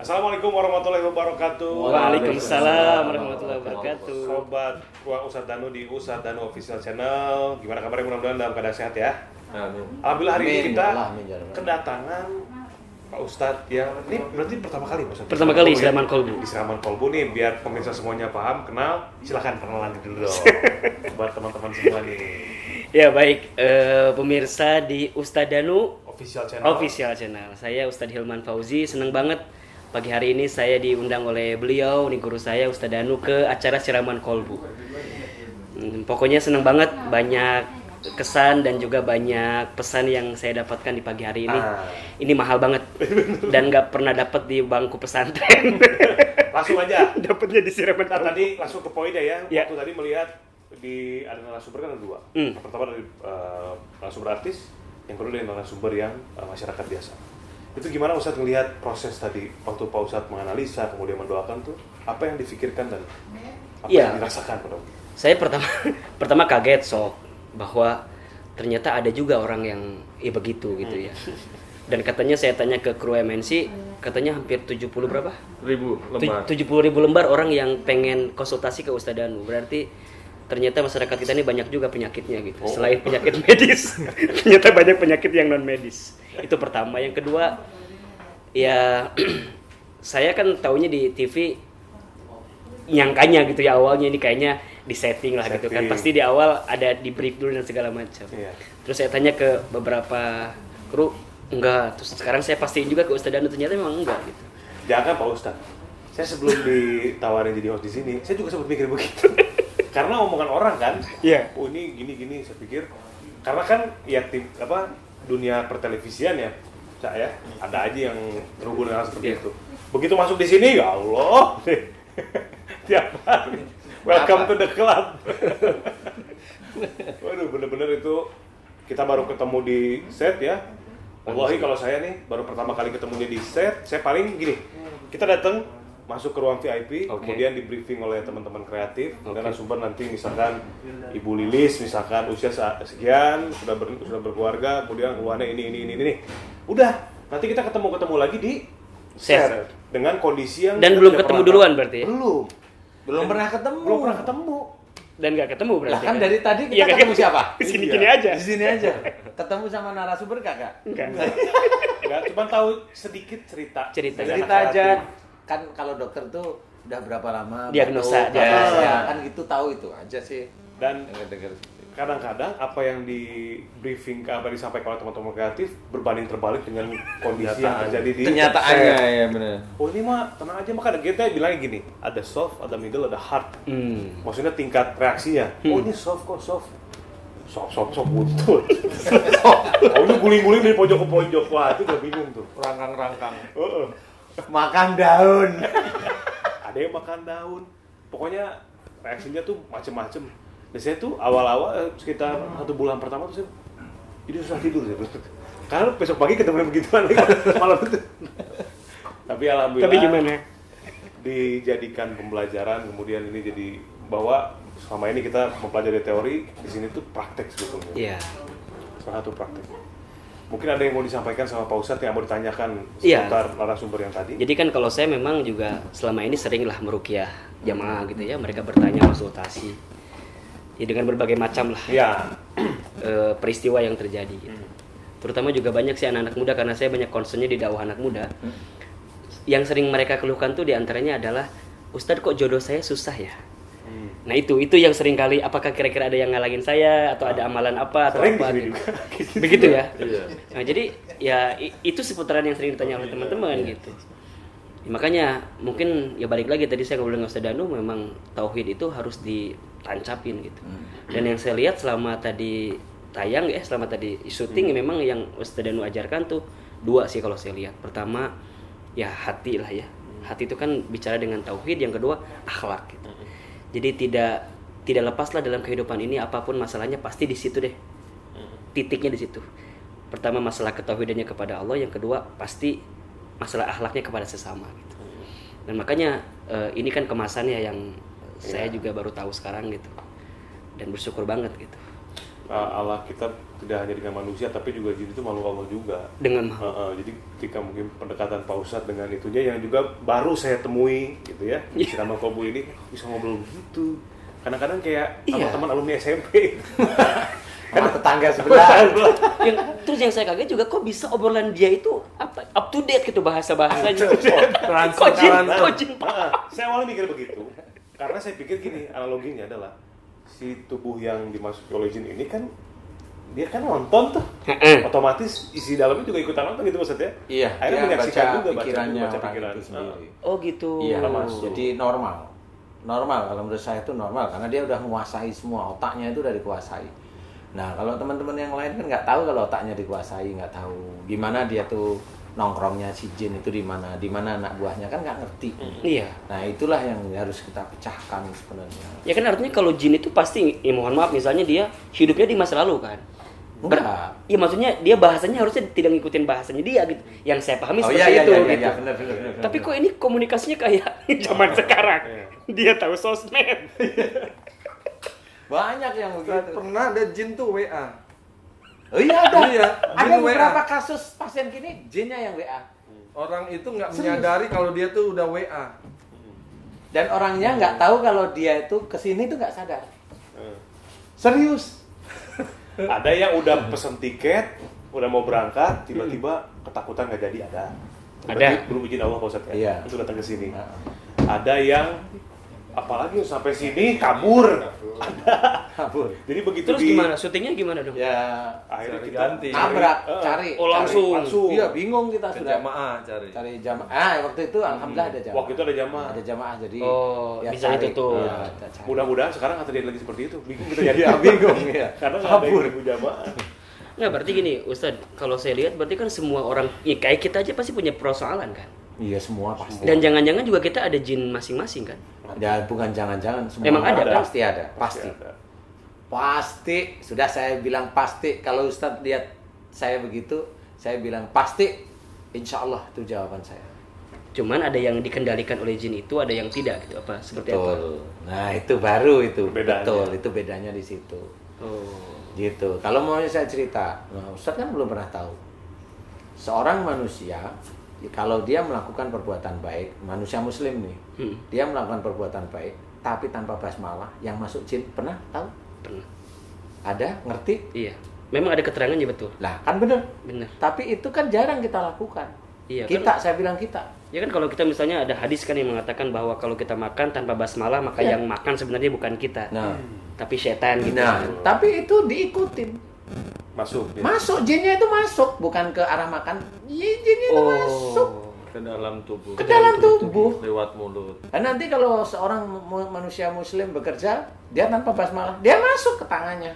Assalamualaikum warahmatullahi wabarakatuh. Waalaikumsalam warahmatullahi wabarakatuh. Sobat Ruang Ustadz Danu di Ustadz Danu Official Channel. Gimana kabarnya? Mudah-mudahan dalam keadaan sehat ya. Amin. Alhamdulillah hari ini kita kedatangan Pak Ustadz yang ini berarti pertama kali Pak Ustadz. Pertama kali Siraman Kolbu. Di Siraman Kolbu nih, biar pemirsa semuanya paham, kenal. Silakan perkenalan dulu dong. Buat teman-teman semua nih. Ya baik, pemirsa di Ustadz Danu Official Channel. Saya Ustadz Hilman Fauzi, senang banget pagi hari ini saya diundang oleh beliau, nih guru saya Ustadz Danu ke acara Siraman Kolbu. Pokoknya senang banget, banyak kesan dan juga banyak pesan yang saya dapatkan di pagi hari ini. Ini mahal banget dan nggak pernah dapat di bangku pesantren. Langsung aja. Dapatnya di Siraman Nah, Kolbu. tadi langsung ke poinnya ya. Ya. Waktu tadi melihat di ada narasumber kan ada dua. Pertama dari narasumber artis, yang kedua dari narasumber yang masyarakat biasa. Itu gimana Ustadz ngelihat proses tadi waktu Pak Ustadz menganalisa kemudian mendoakan tuh, apa yang difikirkan dan apa yang dirasakan Pak? Saya pertama kaget bahwa ternyata ada juga orang yang begitu gitu ya. Dan katanya saya tanya ke kru MNC, katanya hampir 70 berapa? Ribu lembar. 70.000 lembar orang yang pengen konsultasi ke Ustadz Danu. Berarti ternyata masyarakat kita ini banyak juga penyakitnya gitu. Selain penyakit medis, ternyata banyak penyakit yang non medis. Itu pertama. Yang kedua, ya saya kan taunya di TV nyangkanya gitu ya, awalnya ini kayaknya disetting lah gitu kan. Pasti di awal ada di brief dulu dan segala macam. Terus saya tanya ke beberapa kru, enggak. Terus sekarang saya pastiin juga ke Ustadz Danu, ternyata memang enggak gitu. Jangan Pak Ustadz. Saya sebelum ditawarin jadi host di sini, saya juga sempat mikir begitu. Karena omongan orang kan, oh ini gini, saya pikir karena kan ya dunia pertelevisian ya, Cak ya, ada aja yang terhubung dengan seperti itu. Begitu masuk di sini, ya Allah, tiap hari, welcome to the club. Waduh, bener-bener itu kita baru ketemu di set ya. Wallahi kalau saya nih baru pertama kali ketemu dia di set, saya paling gini, kita datang masuk ke ruang VIP, kemudian di briefing oleh teman-teman kreatif, kemudian narasumber nanti misalkan Ibu Lilis, misalkan usia sekian, sudah berkeluarga, kemudian keluarnya ini. Udah, nanti kita ketemu lagi di set dengan kondisi yang dan belum ketemu duluan berarti ya? Belum pernah ketemu. Dan nggak ketemu berarti. Lah kan dari tadi kita ketemu siapa? Di sini aja. Di sini aja. Ketemu sama narasumber kagak? Enggak, cuma tahu sedikit cerita aja. Kan kalau dokter tuh udah berapa lama diagnosa ya kan gitu, tahu itu aja sih. Dan kadang-kadang apa yang di briefing, apa yang disampaikan oleh teman-teman kreatif berbanding terbalik dengan kondisi yang terjadi di kenyataannya ya benar. Oh ini mah tenang aja, maka kita bilangnya gini, ada soft, ada middle, ada hard. Maksudnya tingkat reaksinya. Oh ini soft buntut. Oh ini guling-guling dari pojok ke pojok. Wah itu udah bingung tuh. Rangkang. Makan daun. Ada yang makan daun. Pokoknya reaksinya tuh macem-macem. Dan saya tuh awal-awal sekitar 1 bulan pertama tuh saya ini susah tidur ya. Karena besok pagi ketemu begituan lagi malam itu. Tapi alhamdulillah. Tapi gimana? Dijadikan pembelajaran, kemudian ini jadi bahwa selama ini kita mempelajari teori, di sini tuh praktek sebetulnya. Iya. Salah satu praktek. Mungkin ada yang mau disampaikan sama Pak Ustadz yang mau ditanyakan seputar narasumber yang tadi. Jadi kan kalau saya memang juga selama ini seringlah meruqyah jamaah gitu ya, mereka bertanya konsultasi. Ya dengan berbagai macam lah peristiwa yang terjadi gitu. Terutama juga banyak sih anak-anak muda, karena saya banyak concernnya di dakwah anak muda. Yang sering mereka keluhkan tuh diantaranya adalah, Ustadz kok jodoh saya susah ya? Nah itu yang sering kali, apakah kira-kira ada yang ngalangin saya atau ada amalan apa atau sering apa gitu. Begitu ya. Nah, jadi ya itu seputaran yang sering ditanya oleh teman-teman gitu. Ya, makanya mungkin ya balik lagi tadi saya ngobrol dengan Ustadz Danu, memang tauhid itu harus ditancapin gitu. Dan yang saya lihat selama tadi tayang selama tadi syuting memang yang Ustadz Danu ajarkan tuh 2 sih kalau saya lihat. Pertama ya hati lah ya. Hati itu kan bicara dengan tauhid, yang kedua akhlak gitu. Jadi tidak lepaslah dalam kehidupan ini, apapun masalahnya pasti di situ deh. Titiknya di situ. Pertama masalah ketauhidannya kepada Allah, yang kedua pasti masalah akhlaknya kepada sesama gitu. Dan makanya ini kan kemasannya yang saya juga baru tahu sekarang gitu. Dan bersyukur banget gitu. Allah kita tidak hanya dengan manusia tapi juga jin itu makhluk Allah juga. Dengan jadi ketika mungkin pendekatan Pak Ustadz dengan itunya yang juga baru saya temui gitu ya. Si Rama Kobu ini bisa ngobrol begitu. Kadang-kadang kayak sama teman alumni SMP. Sama tetangga sebelah. Terus yang saya kaget juga kok bisa obrolan dia itu apa up to date gitu bahasanya. Kok jin. Saya awalnya mikir begitu. Karena saya pikir gini, analoginya adalah si tubuh yang dimasuki oleh jin ini kan dia kan nonton tuh, otomatis isi dalamnya juga ikutan nonton gitu maksudnya. Iya. Akhirnya menyaksikan juga baca pikiran itu sendiri. Oh gitu. Iya. Jadi normal kalau menurut saya itu normal karena dia udah menguasai semua, otaknya itu udah dikuasai. Nah kalau teman-teman yang lain kan nggak tahu kalau otaknya dikuasai, nggak tahu gimana dia tuh nongkrongnya si jin itu di mana anak buahnya kan nggak ngerti. Iya. Nah itulah yang harus kita pecahkan sebenarnya. Ya kan artinya kalau jin itu pasti, mohon maaf misalnya dia hidupnya di masa lalu kan. Enggak. Iya maksudnya dia bahasanya harusnya tidak ngikutin bahasanya dia gitu. Yang saya pahami seperti itu gitu. Iya, benar. Tapi kok ini komunikasinya kayak zaman sekarang. Dia tahu sosmed. Banyak yang begitu. Pernah ada jin tuh WA. Oh iya ada. Iya, Ada jin beberapa WA. kasus pasien gini jinnya yang WA. Orang itu nggak menyadari kalau dia tuh udah WA. Dan orangnya nggak tahu kalau dia itu kesini tuh nggak sadar. Serius. Ada yang udah pesen tiket, udah mau berangkat, tiba-tiba ketakutan nggak jadi ada. Ada. Belum izin Allah Pak Ustadz ya. Iya. Itu datang ke sini. Ada yang apalagi sampai sini kabur. Kabur. Jadi begitu Terus gimana? Syutingnya gimana dong? Ya akhirnya Cari kita ganti. nabrak, cari. Oh, langsung. Iya, bingung kita Ke sudah. jamaah cari. Cari jamaah. Waktu itu alhamdulillah ada jamaah. waktu itu ada jamaah. Ada jamaah jadi bisa cari. ditutup. Iya, kita cari. Mudah-mudahan sekarang nggak terjadi lagi seperti itu. Bingung kita nyari. Iya, bingung ya. Karena nggak ada yang ibu jamaah. Nggak, berarti gini Ustadz, kalau saya lihat berarti kan semua orang, ya kayak kita aja pasti punya persoalan kan. Iya, semua pasti. Dan jangan-jangan juga kita ada jin masing-masing kan. Ya bukan jangan-jangan semua. Emang ada, kan? Pasti ada, pasti. Ada. Pasti, sudah saya bilang pasti. Kalau Ustadz lihat saya begitu, saya bilang pasti. Insya Allah itu jawaban saya. Cuman ada yang dikendalikan oleh jin itu, ada yang tidak gitu apa? Seperti apa? Betul. Nah itu baru itu. Bedanya. Betul, itu bedanya di situ. Oh. Gitu. Kalau mau saya cerita, nah Ustadz kan belum pernah tahu. Seorang manusia, kalau dia melakukan perbuatan baik, manusia muslim nih, dia melakukan perbuatan baik, tapi tanpa basmalah, yang masuk jin, pernah tahu? Pernah. Ada? Ngerti? Iya. Memang ada keterangannya betul. Lah kan bener. Benar. Tapi itu kan jarang kita lakukan. Iya. Kita, Kan, saya bilang kita. ya kan kalau kita misalnya ada hadis kan yang mengatakan bahwa kalau kita makan tanpa basmalah maka Iya. yang makan sebenarnya bukan kita, Nah, tapi setan gitu. nah, tapi itu diikutin. Masuk. Ya. Masuk, jinnya itu masuk, bukan ke arah makan. Iya, jinnya itu masuk Ke dalam tubuh. ke dalam tubuh. Lewat mulut. Dan nanti kalau seorang manusia muslim bekerja, dia tanpa basmalah, dia masuk ke tangannya.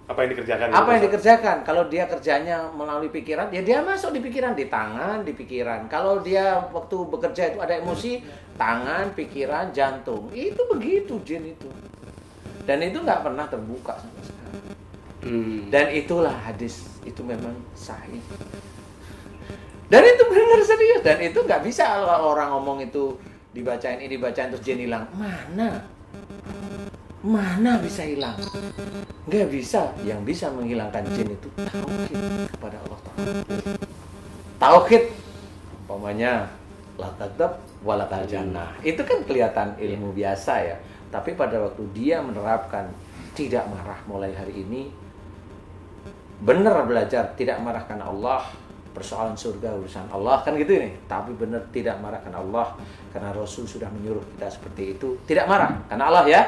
Apa yang dikerjakan? Apa yang dikerjakan? Kalau dia kerjanya melalui pikiran, ya dia masuk di pikiran, di tangan, di pikiran. Kalau dia waktu bekerja itu ada emosi, tangan, pikiran, jantung. Itu begitu jin itu. Dan itu nggak pernah terbuka sampai sekarang. Dan itulah hadis, itu memang sahih. Dan itu benar serius. Dan itu nggak bisa kalau orang ngomong itu dibacain ini, dibacain terus jin hilang. Mana bisa hilang? Nggak bisa. Yang bisa menghilangkan jin itu tauhid kepada Allah Ta'ala. Tauhid, umpamanya la taghdab wa la tahjannah. Itu kan kelihatan ilmu biasa ya. Tapi pada waktu dia menerapkan tidak marah mulai hari ini, benar belajar tidak marah karena Allah, persoalan surga urusan Allah kan gitu ini. Tapi benar tidak marah karena Allah, karena Rasul sudah menyuruh kita seperti itu. Tidak marah karena Allah ya.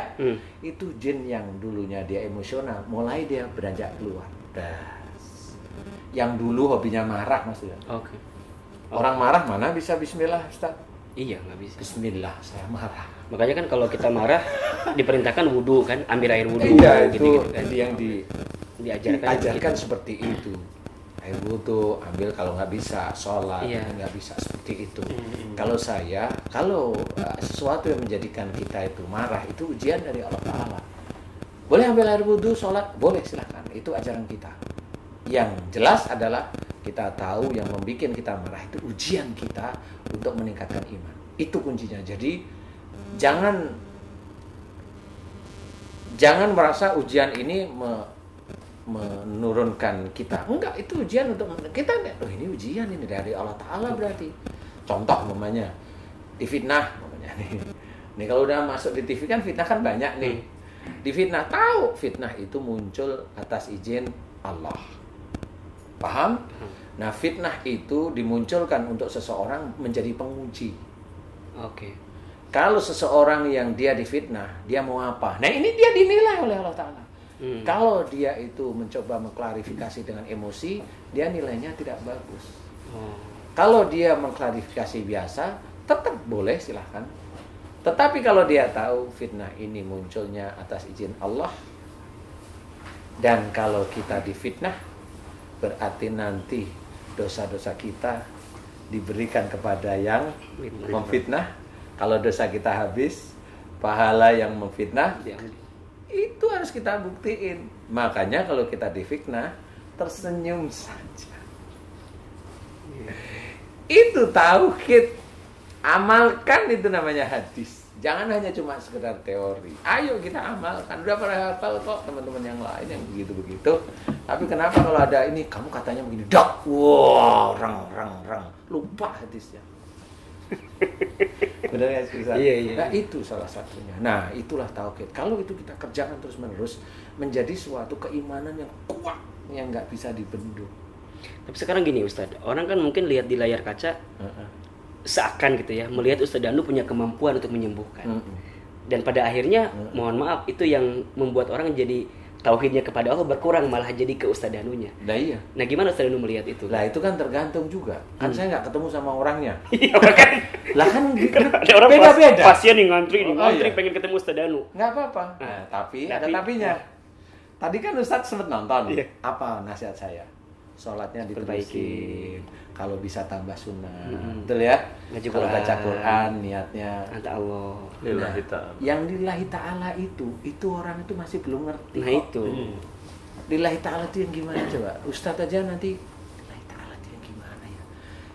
Itu jin yang dulunya dia emosional, mulai dia beranjak keluar. Yang dulu hobinya marah maksudnya. Oke. Orang marah mana bisa bismillah Ustaz? Iya, nggak bisa. Bismillah saya marah. Makanya kan kalau kita marah diperintahkan wudhu kan, ambil air wudhu Iya, itu gitu kan. yang Diajarkan seperti itu. Air wudhu ambil, kalau nggak bisa sholat, Iya. nggak bisa seperti itu. Kalau sesuatu yang menjadikan kita itu marah, itu ujian dari Allah Ta'ala. Boleh ambil air wudhu, sholat, boleh silakan. Itu ajaran kita. Yang jelas adalah kita tahu yang membuat kita marah itu ujian kita untuk meningkatkan iman. Itu kuncinya. Jadi jangan merasa ujian ini menurunkan kita. Enggak, itu ujian untuk kita. Oh, ini ujian ini dari Allah Ta'ala berarti. Contoh umpamanya difitnah umpamanya nih. Nih kalau udah masuk di TV kan fitnah kan banyak nih. Difitnah, tahu fitnah itu muncul atas izin Allah. Paham? Nah, fitnah itu dimunculkan untuk seseorang menjadi penguji. Oke. Kalau seseorang yang dia difitnah, dia mau apa? Nah, ini dia dinilai oleh Allah Ta'ala. Kalau dia itu mencoba mengklarifikasi dengan emosi, dia nilainya tidak bagus. Kalau dia mengklarifikasi biasa, tetap boleh, silahkan. Tetapi kalau dia tahu fitnah ini munculnya atas izin Allah, dan kalau kita difitnah, berarti nanti dosa-dosa kita diberikan kepada yang memfitnah. Kalau dosa kita habis, pahala yang memfitnah itu harus kita buktiin. Makanya kalau kita difitnah, tersenyum saja. Itu tauhid. Amalkan, itu namanya hadis. Jangan hanya cuma sekedar teori. Ayo kita amalkan. Udah pernah hafal kok teman-teman yang lain yang begitu-begitu. Tapi kenapa kalau ada ini, kamu katanya begini, dak, wah, rang. Lupa hadisnya. Benar ya, susah. Iya. Nah, itu salah satunya. Nah, itulah tauhid. Kalau itu kita kerjakan terus-menerus, menjadi suatu keimanan yang kuat, yang nggak bisa dibendung. Tapi sekarang gini Ustadz, orang kan mungkin lihat di layar kaca, seakan gitu ya, melihat Ustadz Danu punya kemampuan untuk menyembuhkan. Dan pada akhirnya, mohon maaf, itu yang membuat orang jadi tauhidnya kepada Allah berkurang, malah jadi ke Ustadz Danunya. Nah iya. Nah gimana Ustadz Danu melihat itu? Lah itu kan tergantung juga. Kan saya nggak ketemu sama orangnya. Iya kan? Lah kan Ada orang beda-beda. pasien nih ngantri iya. pengen ketemu Ustadz Danu. Nggak apa-apa. Nah, tapi ada tapinya. Tadi kan Ustadz sempat nonton. Iya. Apa nasihat saya? Sholatnya diterusin. Kalau bisa tambah sunnah. Betul ya? Kalau baca Quran niatnya Anta Allah. Lillahi ta'ala. Yang lillahi ta'ala itu orang itu masih belum ngerti. Nah kok. itu. Lillahi ta'ala itu yang gimana coba? Ustadz aja nanti lillahi ta'ala itu yang gimana ya?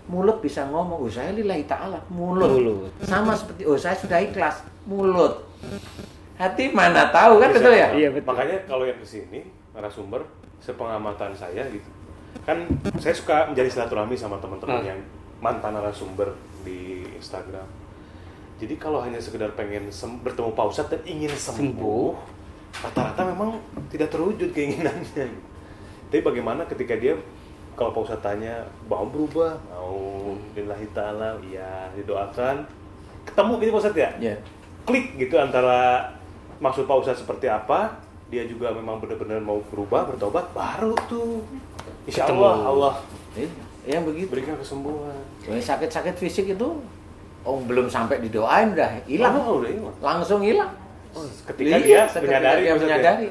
Mulut bisa ngomong, oh saya lillahi ta'ala, mulut. Sama seperti, oh saya sudah ikhlas, mulut. Hati mana tahu kan, betul ya? Iya betul. Makanya kalau yang kesini narasumber, sepengamatan saya gitu, kan saya suka menjadi silaturahmi sama teman-teman yang mantan narasumber di Instagram. Jadi kalau hanya sekedar pengen bertemu Pak Ustadz dan ingin sembuh, rata-rata memang tidak terwujud keinginannya. Tapi bagaimana ketika dia, kalau Pak Ustadz tanya, mau berubah, mau lillahi ta'ala, iya didoakan, ketemu gitu Pak Ustadz ya? Iya. Klik gitu antara maksud Pak Ustadz seperti apa, dia juga memang benar-benar mau berubah, bertobat, baru tuh insya Allah Yang begitu. berikan kesembuhan. Sakit-sakit fisik itu, belum sampai didoain udah hilang. Udah hilang. Langsung hilang. Ketika dia menyadari, menyadari.